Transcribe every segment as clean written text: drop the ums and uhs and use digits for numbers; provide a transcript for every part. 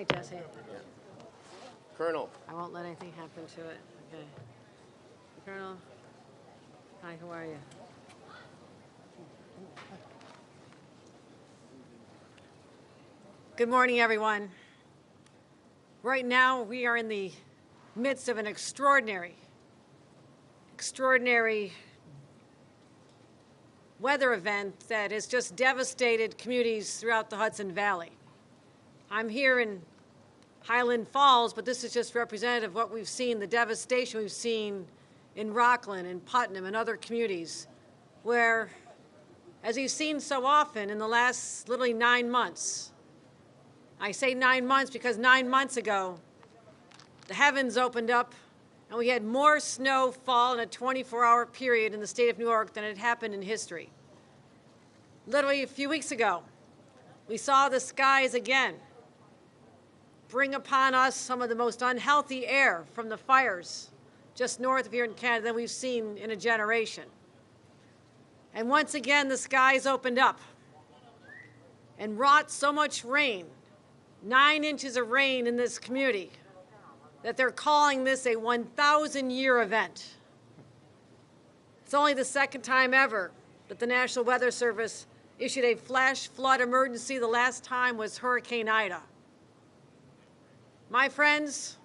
Hi, Jesse. Colonel. I won't let anything happen to it. Okay. Colonel. Hi, how are you? Good morning, everyone. Right now, we are in the midst of an extraordinary weather event that has just devastated communities throughout the Hudson Valley. I'm here in Highland Falls, but this is just representative of what we've seen, the devastation we've seen in Rockland and Putnam and other communities where, as you've seen so often in the last literally 9 months, I say 9 months because 9 months ago, the heavens opened up and we had more snow fall in a 24-hour period in the state of New York than had happened in history. Literally a few weeks ago, we saw the skies again bring upon us some of the most unhealthy air from the fires just north of here in Canada than we've seen in a generation. And once again, the skies opened up and wrought so much rain, 9 inches of rain in this community, that they're calling this a 1,000-year event. It's only the second time ever that the National Weather Service issued a flash flood emergency. The last time was Hurricane Ida. My friends,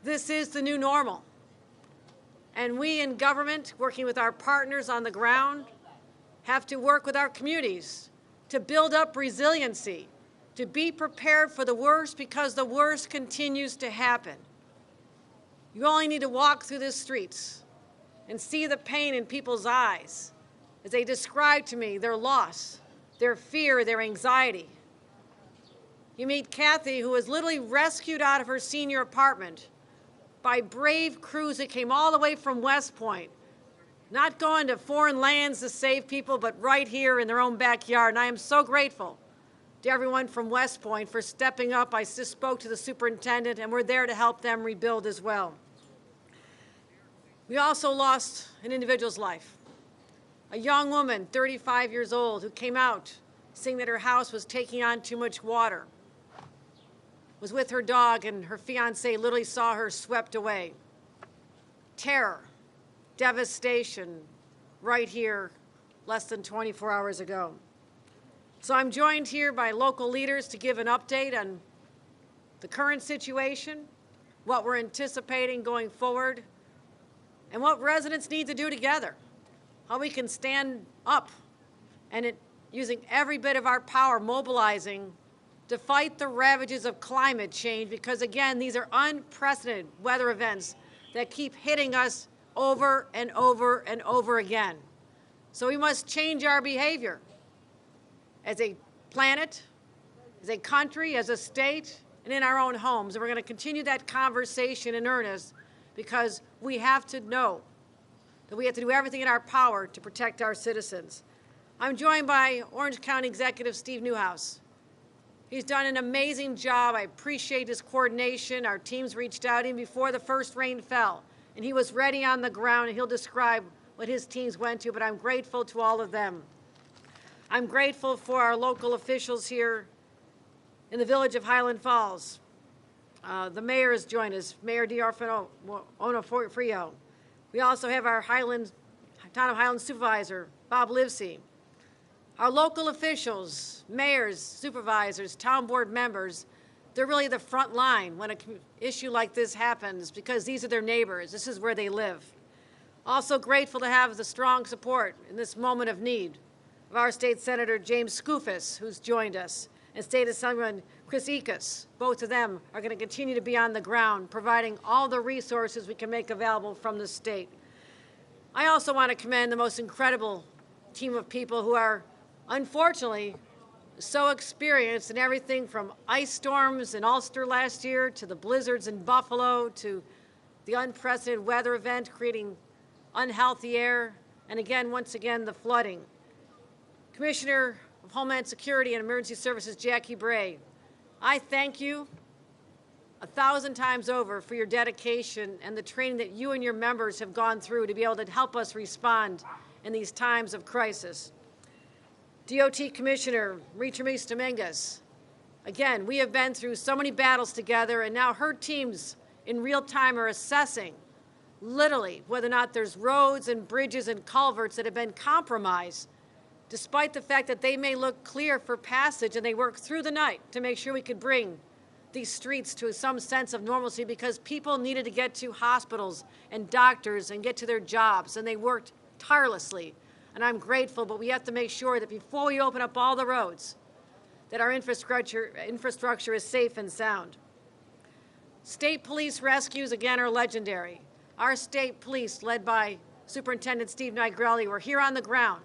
this is the new normal. And we in government, working with our partners on the ground, have to work with our communities to build up resiliency, to be prepared for the worst because the worst continues to happen. You only need to walk through the streets and see the pain in people's eyes as they describe to me their loss, their fear, their anxiety. You meet Kathy, who was literally rescued out of her senior apartment by brave crews that came all the way from West Point, not going to foreign lands to save people, but right here in their own backyard. And I am so grateful to everyone from West Point for stepping up. I just spoke to the superintendent, and we're there to help them rebuild as well. We also lost an individual's life, a young woman, 35 years old, who came out saying that her house was taking on too much water, was with her dog, and her fiancé literally saw her swept away. Terror, devastation, right here, less than 24 hours ago. So I'm joined here by local leaders to give an update on the current situation, what we're anticipating going forward, and what residents need to do together, how we can stand up and using every bit of our power, mobilizing to fight the ravages of climate change, because again, these are unprecedented weather events that keep hitting us over and over and over again. So we must change our behavior as a planet, as a country, as a state, and in our own homes. And we're going to continue that conversation in earnest, because we have to know that we have to do everything in our power to protect our citizens. I'm joined by Orange County Executive Steve Newhouse. He's done an amazing job. I appreciate his coordination. Our teams reached out even before the first rain fell, and he was ready on the ground, and he'll describe what his teams went to, but I'm grateful to all of them. I'm grateful for our local officials here in the village of Highland Falls. The mayor has joined us, Mayor Onofrio. We also have our Town of Highland Supervisor, Bob Livesey. Our local officials, mayors, supervisors, town board members, they're really the front line when an issue like this happens, because these are their neighbors. This is where they live. Also grateful to have the strong support in this moment of need of our state senator, James Skoufis, who's joined us, and State Assemblyman Chris Ekus. Both of them are going to continue to be on the ground, providing all the resources we can make available from the state. I also want to commend the most incredible team of people who are, unfortunately, so experienced in everything from ice storms in Ulster last year to the blizzards in Buffalo to the unprecedented weather event creating unhealthy air, and again, once again, the flooding. Commissioner of Homeland Security and Emergency Services, Jackie Bray, I thank you 1,000 times over for your dedication and the training that you and your members have gone through to be able to help us respond in these times of crisis. DOT Commissioner Retramis Dominguez, again, we have been through so many battles together, and now her teams in real time are assessing literally whether or not there's roads and bridges and culverts that have been compromised, despite the fact that they may look clear for passage, and they work through the night to make sure we could bring these streets to some sense of normalcy, because people needed to get to hospitals and doctors and get to their jobs, and they worked tirelessly. And I'm grateful, but we have to make sure that before we open up all the roads, that our infrastructure is safe and sound. State police rescues, again, are legendary. Our state police, led by Superintendent Steve Nigrelli, were here on the ground.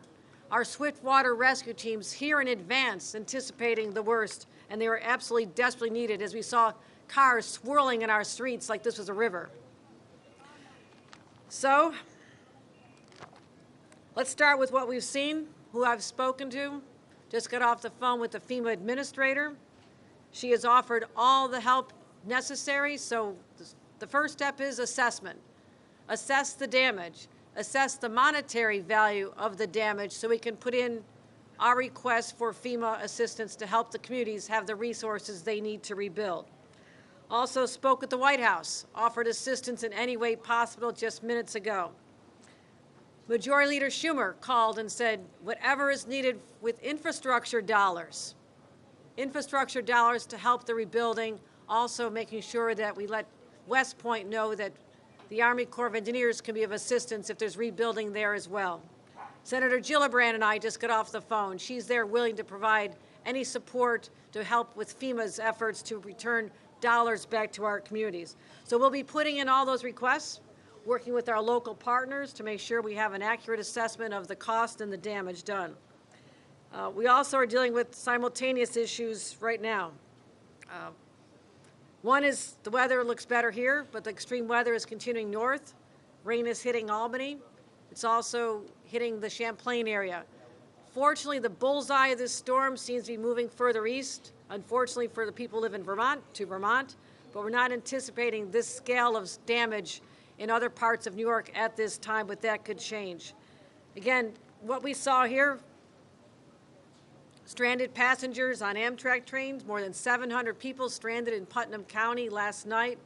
Our swiftwater rescue teams here in advance, anticipating the worst, and they were absolutely desperately needed as we saw cars swirling in our streets like this was a river. So, let's start with what we've seen, who I've spoken to. Just got off the phone with the FEMA administrator. She has offered all the help necessary, so the first step is assessment. Assess the damage, assess the monetary value of the damage so we can put in our request for FEMA assistance to help the communities have the resources they need to rebuild. Also spoke at the White House, offered assistance in any way possible just minutes ago. Majority Leader Schumer called and said, whatever is needed with infrastructure dollars to help the rebuilding, also making sure that we let West Point know that the Army Corps of Engineers can be of assistance if there's rebuilding there as well. Senator Gillibrand and I just got off the phone. She's there willing to provide any support to help with FEMA's efforts to return dollars back to our communities. So we'll be putting in all those requests, working with our local partners to make sure we have an accurate assessment of the cost and the damage done. We also are dealing with simultaneous issues right now. One is the weather looks better here, but the extreme weather is continuing north. Rain is hitting Albany. It's also hitting the Champlain area. Fortunately, the bullseye of this storm seems to be moving further east, unfortunately for the people who live in Vermont, but we're not anticipating this scale of damage in other parts of New York at this time, but that could change. Again, what we saw here, stranded passengers on Amtrak trains, more than 700 people stranded in Putnam County last night.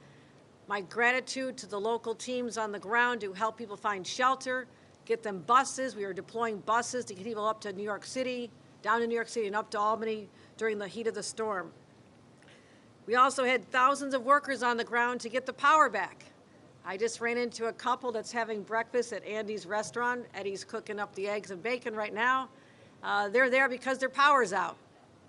My gratitude to the local teams on the ground to help people find shelter, get them buses. We are deploying buses to get people up to New York City, down to New York City and up to Albany during the heat of the storm. We also had thousands of workers on the ground to get the power back. I just ran into a couple that's having breakfast at Andy's restaurant. Eddie's cooking up the eggs and bacon right now. They're there because their power's out.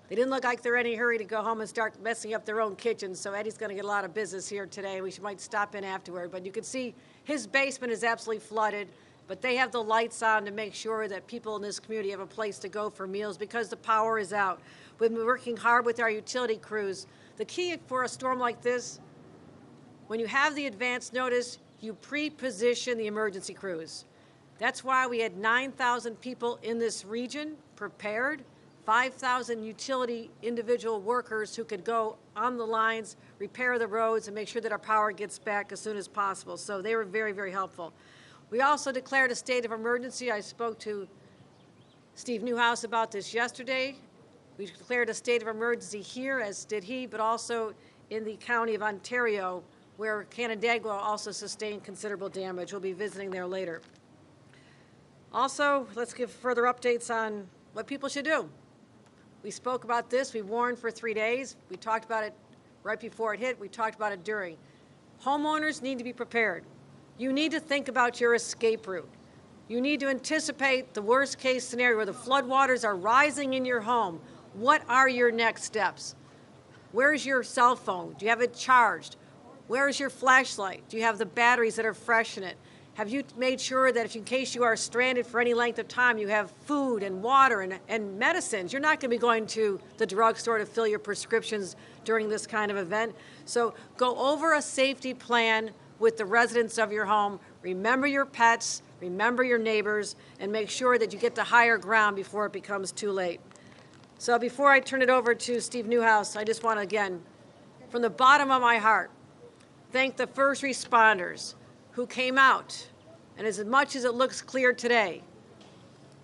They didn't look like they're in any hurry to go home and start messing up their own kitchen, so Eddie's going to get a lot of business here today. We might stop in afterward, but you can see his basement is absolutely flooded, but they have the lights on to make sure that people in this community have a place to go for meals because the power is out. We've been working hard with our utility crews. The key for a storm like this, when you have the advance notice, you pre-position the emergency crews. That's why we had 9,000 people in this region prepared, 5,000 utility individual workers who could go on the lines, repair the roads, and make sure that our power gets back as soon as possible. So they were very, very helpful. We also declared a state of emergency. I spoke to Steve Newhouse about this yesterday. We declared a state of emergency here, as did he, but also in the county of Ontario, where Canandaigua also sustained considerable damage. We'll be visiting there later. Also, let's give further updates on what people should do. We spoke about this. We warned for 3 days. We talked about it right before it hit. We talked about it during. Homeowners need to be prepared. You need to think about your escape route. You need to anticipate the worst case scenario where the floodwaters are rising in your home. What are your next steps? Where's your cell phone? Do you have it charged? Where is your flashlight? Do you have the batteries that are fresh in it? Have you made sure that if in case you are stranded for any length of time, you have food and water and medicines? You're not going to be going to the drugstore to fill your prescriptions during this kind of event. So go over a safety plan with the residents of your home. Remember your pets, remember your neighbors, and make sure that you get to higher ground before it becomes too late. So before I turn it over to Steve Newhouse, I just want to, again, from the bottom of my heart, thank the first responders who came out. And as much as it looks clear today,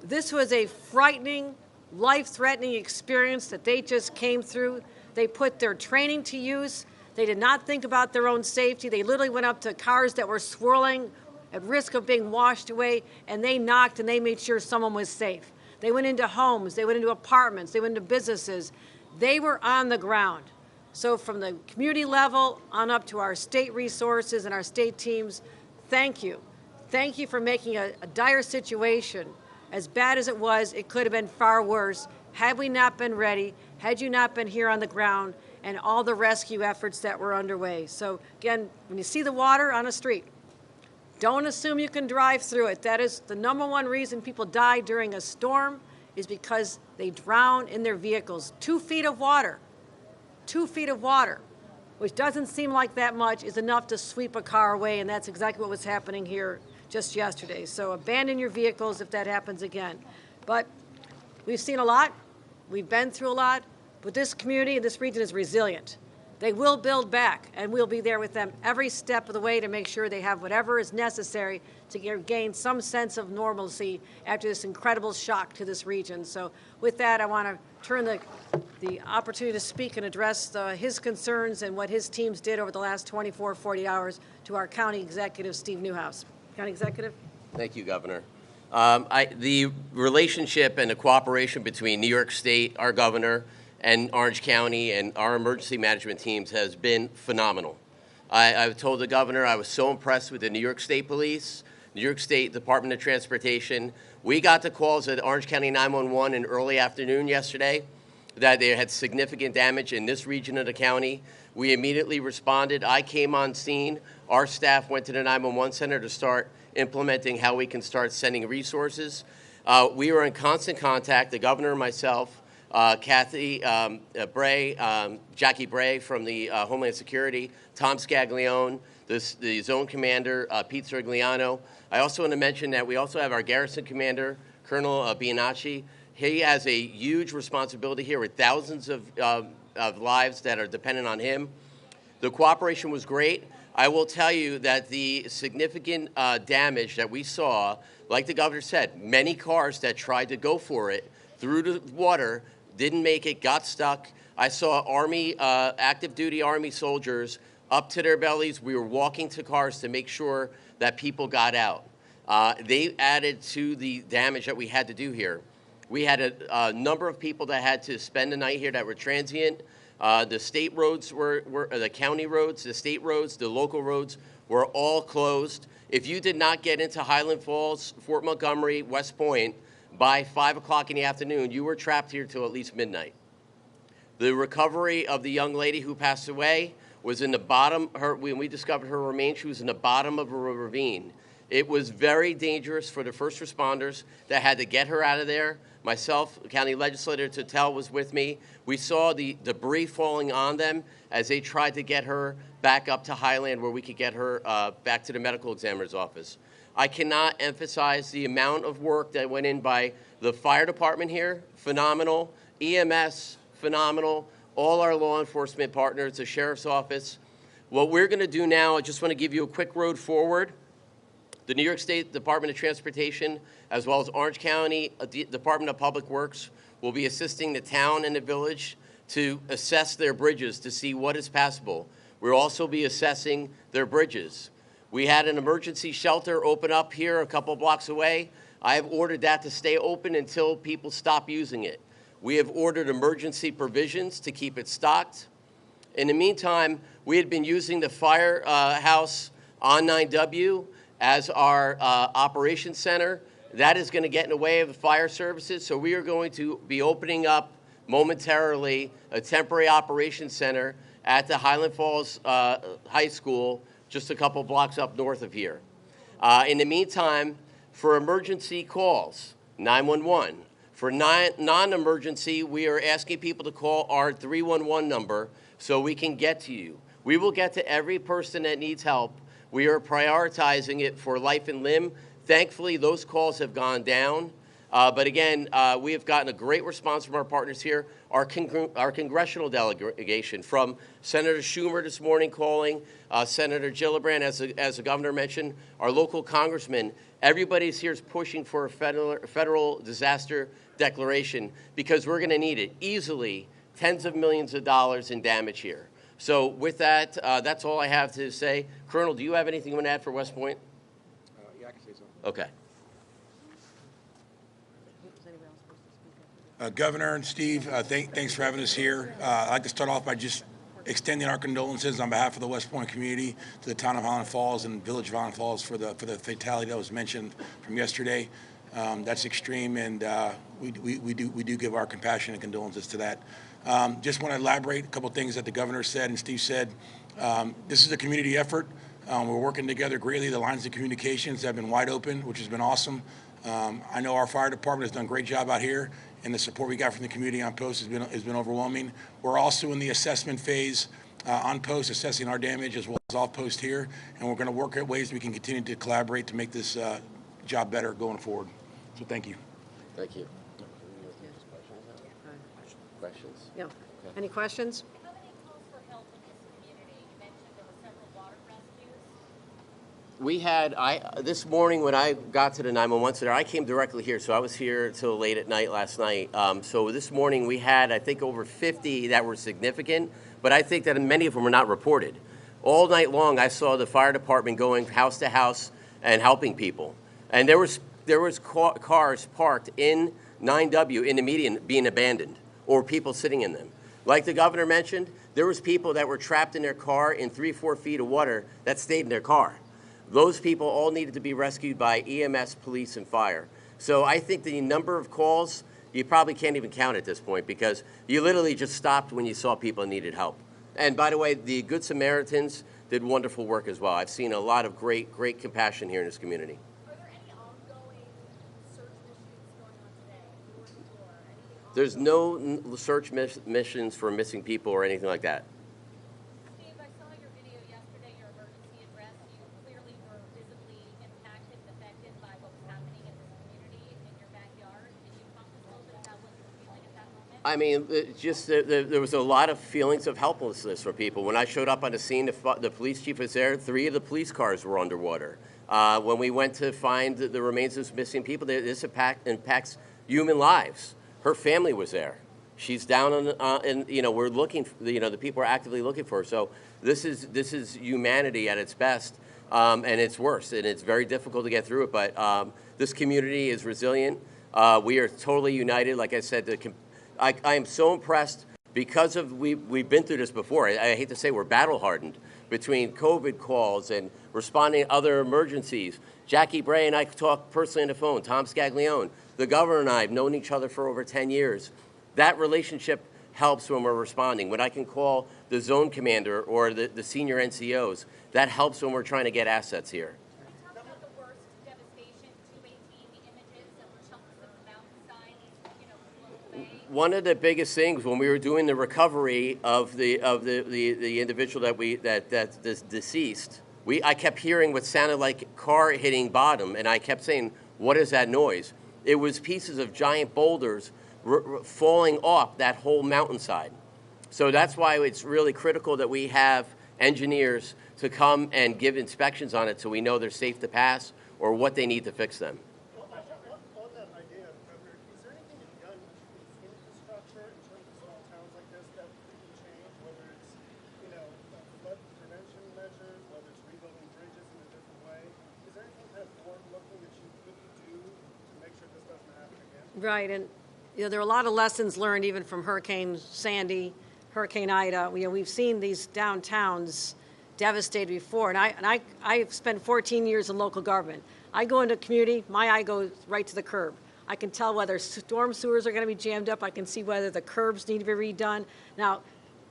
this was a frightening, life-threatening experience that they just came through. They put their training to use. They did not think about their own safety. They literally went up to cars that were swirling at risk of being washed away, and they knocked and they made sure someone was safe. They went into homes, they went into apartments, they went into businesses. They were on the ground. So from the community level on up to our state resources and our state teams, thank you. Thank you for making a dire situation. As bad as it was, it could have been far worse had we not been ready, had you not been here on the ground, and all the rescue efforts that were underway. So again, when you see the water on a street, don't assume you can drive through it. That is the number one reason people die during a storm, is because they drown in their vehicles. 2 feet of water. 2 feet of water, which doesn't seem like that much, is enough to sweep a car away, and that's exactly what was happening here just yesterday. So abandon your vehicles if that happens again. But we've seen a lot, we've been through a lot, but this community and this region is resilient. They will build back, and we'll be there with them every step of the way to make sure they have whatever is necessary to gain some sense of normalcy after this incredible shock to this region. So with that, I want to turn the opportunity to speak and address his concerns and what his teams did over the last 24, 40 hours to our County Executive, Steve Newhouse. County Executive. Thank you, Governor. The relationship and the cooperation between New York State, our governor, and Orange County and our emergency management teams has been phenomenal. I told the governor I was so impressed with the New York State Police, New York State Department of Transportation. We got the calls at Orange County 911 in early afternoon yesterday that they had significant damage in this region of the county. We immediately responded. I came on scene. Our staff went to the 911 center to start implementing how we can start sending resources. We were in constant contact, the governor and myself, Kathy Bray, Jackie Bray from the Homeland Security, Tom Scaglione, the zone commander, Pete Sergliano. I also want to mention that we also have our garrison commander, Colonel Bianacci. He has a huge responsibility here with thousands of lives that are dependent on him. The cooperation was great. I will tell you that the significant damage that we saw, like the governor said, many cars that tried to go for it through the water didn't make it, got stuck. I saw Army, active duty Army soldiers up to their bellies. We were walking to cars to make sure that people got out. They added to the damage that we had to do here. We had a number of people that had to spend the night here that were transient. The state roads were the county roads, the state roads, the local roads were all closed. If you did not get into Highland Falls, Fort Montgomery, West Point by 5 o'clock in the afternoon, you were trapped here till at least midnight. The recovery of the young lady who passed away was in the bottom, when we discovered her remains, she was in the bottom of a ravine. It was very dangerous for the first responders that had to get her out of there. Myself, County Legislator Tatel was with me. We saw the debris falling on them as they tried to get her back up to Highland where we could get her back to the medical examiner's office. I cannot emphasize the amount of work that went in by the fire department here, phenomenal, EMS, phenomenal, all our law enforcement partners, the sheriff's office. What we're gonna do now, I just wanna give you a quick road forward. The New York State Department of Transportation, as well as Orange County Department of Public Works, will be assisting the town and the village to assess their bridges to see what is passable. We'll also be assessing their bridges. We had an emergency shelter open up here a couple blocks away. I have ordered that to stay open until people stop using it. We have ordered emergency provisions to keep it stocked. In the meantime, we had been using the firehouse on 9W as our operations center. That is going to get in the way of the fire services, so we are going to be opening up momentarily a temporary operations center at the Highland Falls High School, just a couple blocks up north of here. In the meantime, for emergency calls, 911. For non-emergency, we are asking people to call our 311 number so we can get to you. We will get to every person that needs help. We are prioritizing it for life and limb. Thankfully, those calls have gone down. But again, we have gotten a great response from our partners here. Our congressional delegation, from Senator Schumer this morning calling, Senator Gillibrand, as the governor mentioned, our local congressman, everybody's here is pushing for a federal disaster declaration because we're going to need it. Easily, tens of millions of dollars in damage here. So with that, that's all I have to say. Colonel, do you have anything you want to add for West Point? Yeah, I can say so. Okay. Governor and Steve, thanks for having us here. I'd like to start off by just extending our condolences on behalf of the West Point community to the town of Highland Falls and village of Highland Falls for the fatality that was mentioned from yesterday. That's extreme, and we do give our compassion and condolences to that. Just want to elaborate a couple things that the governor said and Steve said. This is a community effort. We're working together greatly. The lines of communications have been wide open, which has been awesome. I know our fire department has done a great job out here, and the support we got from the community on post has been overwhelming. We're also in the assessment phase on post, assessing our damage as well as off post here, and we're going to work at ways we can continue to collaborate to make this job better going forward. So thank you. Thank you. Questions? Yeah. Any questions? How many calls for help in this community? You mentioned there were several water rescues. We had, this morning when I got to the 911 center, I came directly here, so I was here till late at night last night. So this morning we had, I think, over 50 that were significant, but I think that many of them were not reported. All night long, I saw the fire department going house to house and helping people. And there was cars parked in 9W in the median being abandoned, or people sitting in them. Like the governor mentioned, there was people that were trapped in their car in 3-4 feet of water that stayed in their car. Those people all needed to be rescued by EMS, police, and fire. So I think the number of calls, you probably can't even count at this point because you literally just stopped when you saw people needed help. And by the way, the Good Samaritans did wonderful work as well. I've seen a lot of great compassion here in this community. Are there any ongoing search missions There's no search missions for missing people or anything like that. Steve, I saw your video yesterday, your emergency address. You clearly were visibly impacted and affected by what was happening in this community in your backyard. Can you talk to us a little bit about what you were feeling at that moment? I mean, there was a lot of feelings of helplessness for people. When I showed up on the scene, the police chief was there. 3 of the police cars were underwater. When we went to find the remains of missing people, this impacts human lives. Her family was there. She's down on, and we're looking. The people are actively looking for her. So this is humanity at its best, and it's worse, and it's very difficult to get through it. But this community is resilient. We are totally united. Like I said, I am so impressed because we've been through this before. I hate to say we're battle hardened between COVID calls and responding to other emergencies. Jackie Bray and I talk personally on the phone. Tom Scaglione, the governor and I have known each other for over 10 years. That relationship helps when we're responding. When I can call the zone commander or the senior NCOs, that helps when we're trying to get assets here. Talk about the worst devastation, 218, the images of chunks of the mountainside, blown away. One of the biggest things when we were doing the recovery of the individual that's deceased, I kept hearing what sounded like a car hitting bottom, and I kept saying, "What is that noise?" It was pieces of giant boulders falling off that whole mountainside. So that's why it's really critical that we have engineers to come and give inspections on it so we know they're safe to pass or what they need to fix them. On that idea, Governor, is there anything you've done with infrastructure in terms of small towns like this that we can change, whether it's, flood prevention measures, whether it's rebuilding bridges in a different way? Is there anything kind of forward-looking that you could do to make sure this doesn't happen again? Right, and there are a lot of lessons learned even from Hurricane Sandy, Hurricane Ida. We've seen these downtowns devastated before, and I've spent 14 years in local government. I go into a community, my eye goes right to the curb. I can tell whether storm sewers are going to be jammed up. I can see whether the curbs need to be redone. Now,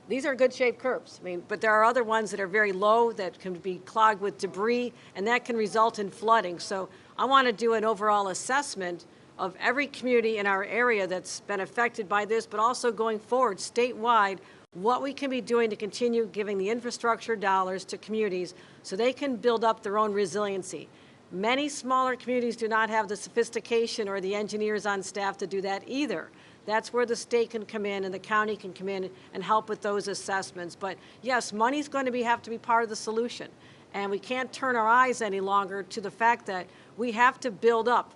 these are good shaped curbs, but there are other ones that are very low that can be clogged with debris, and that can result in flooding. So I want to do an overall assessment of every community in our area that's been affected by this, but also going forward statewide, what we can be doing to continue giving the infrastructure dollars to communities so they can build up their own resiliency. Many smaller communities do not have the sophistication or the engineers on staff to do that either. That's where the state can come in and the county can come in and help with those assessments. But yes, money's going to have to be part of the solution. And we can't turn our eyes any longer to the fact that we have to build up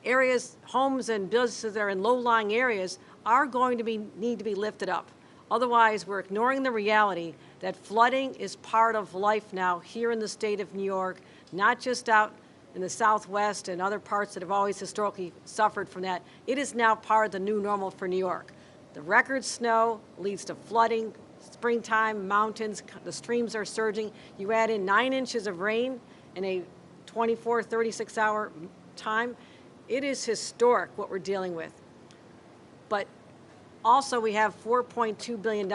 areas, homes and businesses that are in low-lying areas are going to need to be lifted up. Otherwise, we're ignoring the reality that flooding is part of life now here in the state of New York, not just out in the Southwest and other parts that have always historically suffered from that. It is now part of the new normal for New York. The record snow leads to flooding, springtime, mountains, the streams are surging. You add in 9 inches of rain in a 24, 36-hour time. It is historic what we're dealing with. But also we have $4.2 billion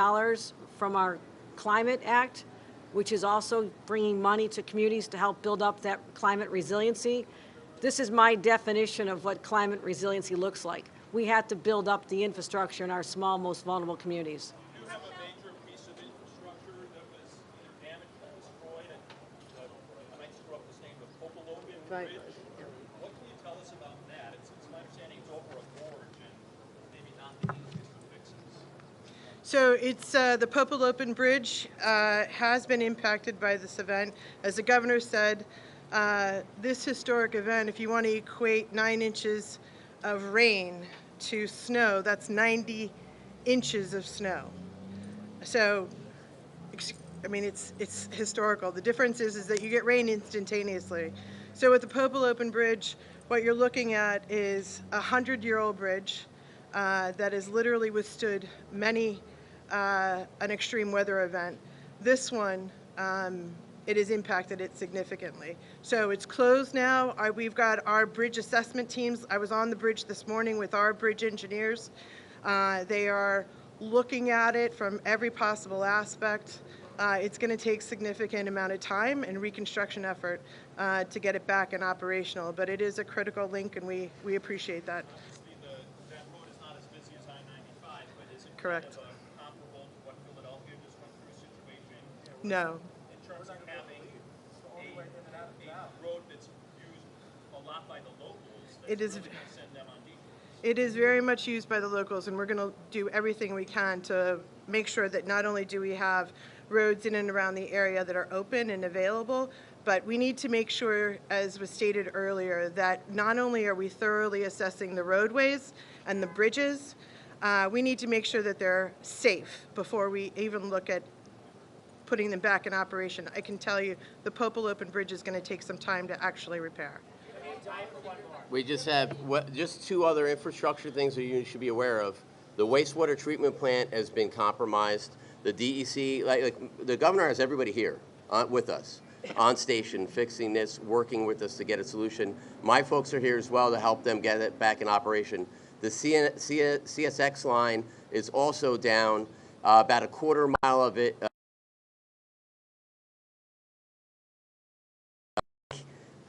from our Climate Act, which is also bringing money to communities to help build up that climate resiliency. This is my definition of what climate resiliency looks like. We have to build up the infrastructure in our small, most vulnerable communities. You have a major piece of infrastructure that was either damaged or destroyed, and I might screw up this name, the Popolopian Right. Bridge. What can you tell us about that? It's my understanding it's over a gorge and maybe not the easiest of fixes. So it's the Popolopian Bridge has been impacted by this event. As the governor said, this historic event, if you want to equate 9 inches of rain to snow, that's 90 inches of snow. So, it's historical. The difference is that you get rain instantaneously. So with the Popolopian Bridge, what you're looking at is a 100-year-old bridge that has literally withstood many an extreme weather event. This one, it has impacted it significantly. So it's closed now. We've got our bridge assessment teams. I was on the bridge this morning with our bridge engineers. They are looking at it from every possible aspect. It's going to take significant amount of time and reconstruction effort to get it back and operational, but it is a critical link, and we appreciate that. That road is not as busy as I correct. Comparable to what Philadelphia just went through a situation No. in terms of having a road that's used a lot by the locals that's It is- really going to send them on detours? It is very much used by the locals, and we're going to do everything we can to make sure that not only do we have roads in and around the area that are open and available, but we need to make sure, as was stated earlier, that not only are we thoroughly assessing the roadways and the bridges, we need to make sure that they're safe before we even look at putting them back in operation. I can tell you the Popple Open Bridge is going to take some time to actually repair. We just have just two other infrastructure things that you should be aware of. The wastewater treatment plant has been compromised. The DEC, like the governor has everybody here with us on station, fixing this, working with us to get a solution. My folks are here as well to help them get it back in operation. The CSX line is also down, about a quarter mile of it.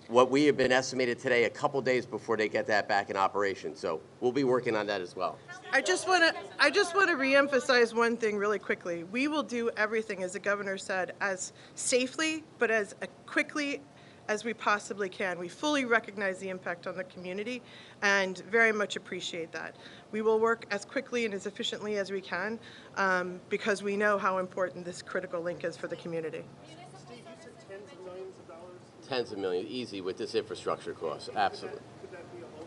What we have been estimated today, a couple days before they get that back in operation. So we'll be working on that as well. I just want to reemphasize one thing really quickly. We will do everything, as the governor said, as safely but as quickly as we possibly can. We fully recognize the impact on the community and very much appreciate that. We will work as quickly and as efficiently as we can because we know how important this critical link is for the community. Steve, you said tens of millions of dollars. Tens of millions, easy with this infrastructure cost, absolutely. Could that be a low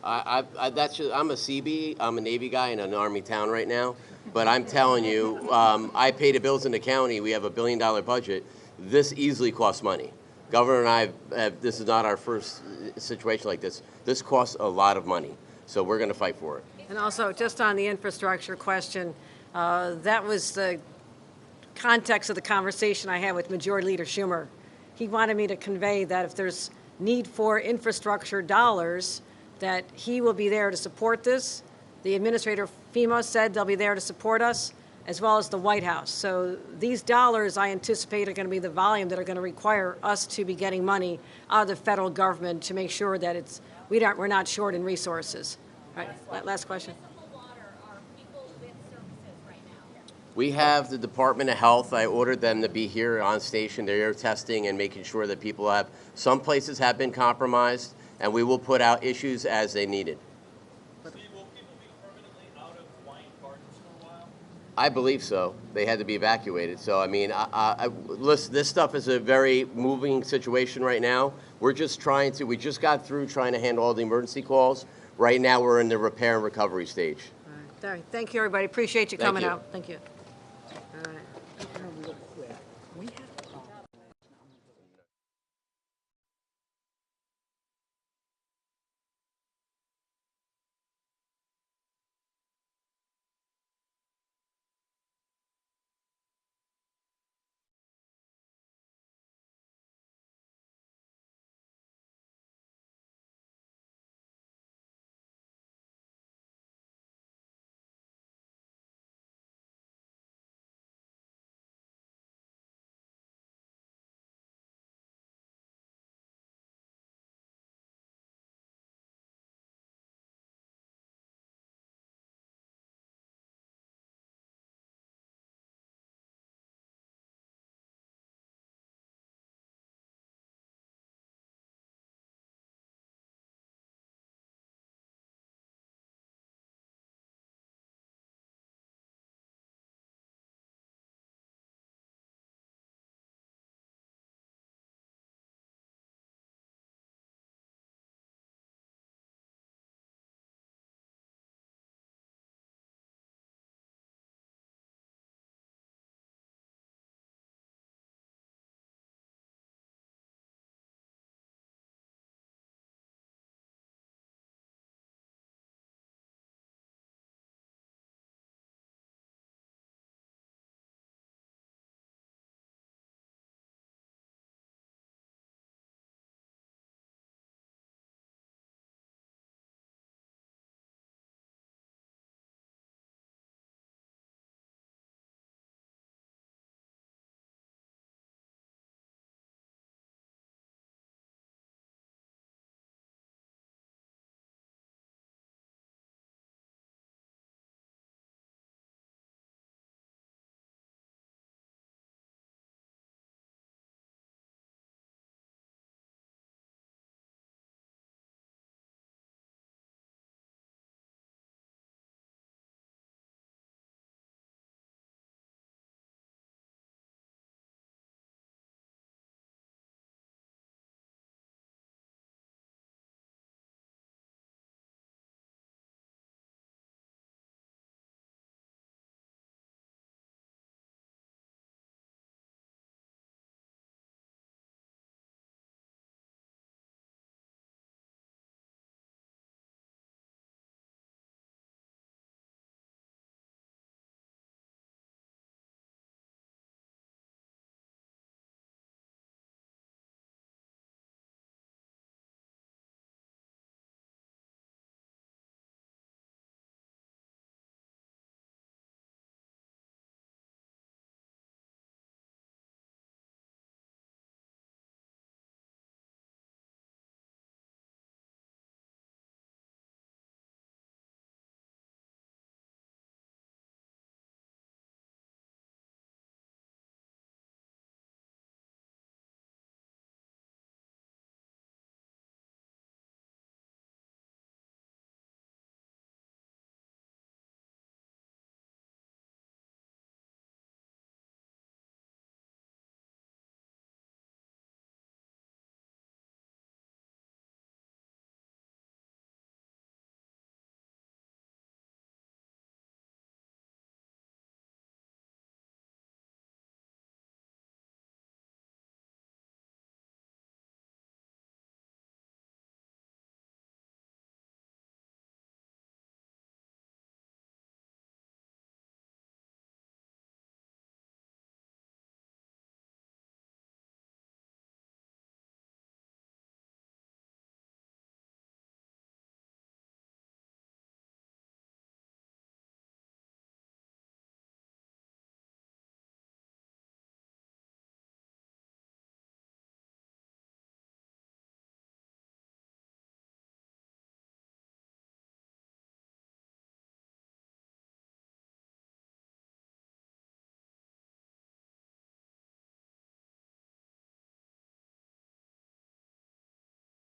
ball? That's just, I'm a CB, I'm a Navy guy in an Army town right now, but I'm telling you, I pay the bills in the county, we have $1 billion budget. This easily costs money. Governor and I, this is not our first situation like this. This costs a lot of money, so we're going to fight for it. And also, just on the infrastructure question, that was the context of the conversation I had with Majority Leader Schumer. He wanted me to convey that if there's need for infrastructure dollars, that he will be there to support this. The administrator FEMA said they'll be there to support us, as well as the White House. So these dollars, I anticipate, are going to be the volume that are going to require us to be getting money out of the federal government to make sure that we're not short in resources. All right, last question. Municipal water, are people with services right now? We have the Department of Health. I ordered them to be here on station. They're testing and making sure that people have, some places have been compromised, and we will put out issues as they needed. Steve, will people be permanently out of Hawaiian Gardens for a while? I believe so. They had to be evacuated. So, I mean, listen, this stuff is a very moving situation right now. We're just we just got through trying to handle all the emergency calls. Right now, we're in the repair and recovery stage. All right. Thank you, everybody. Appreciate you Thank coming you. out. Thank you. All right.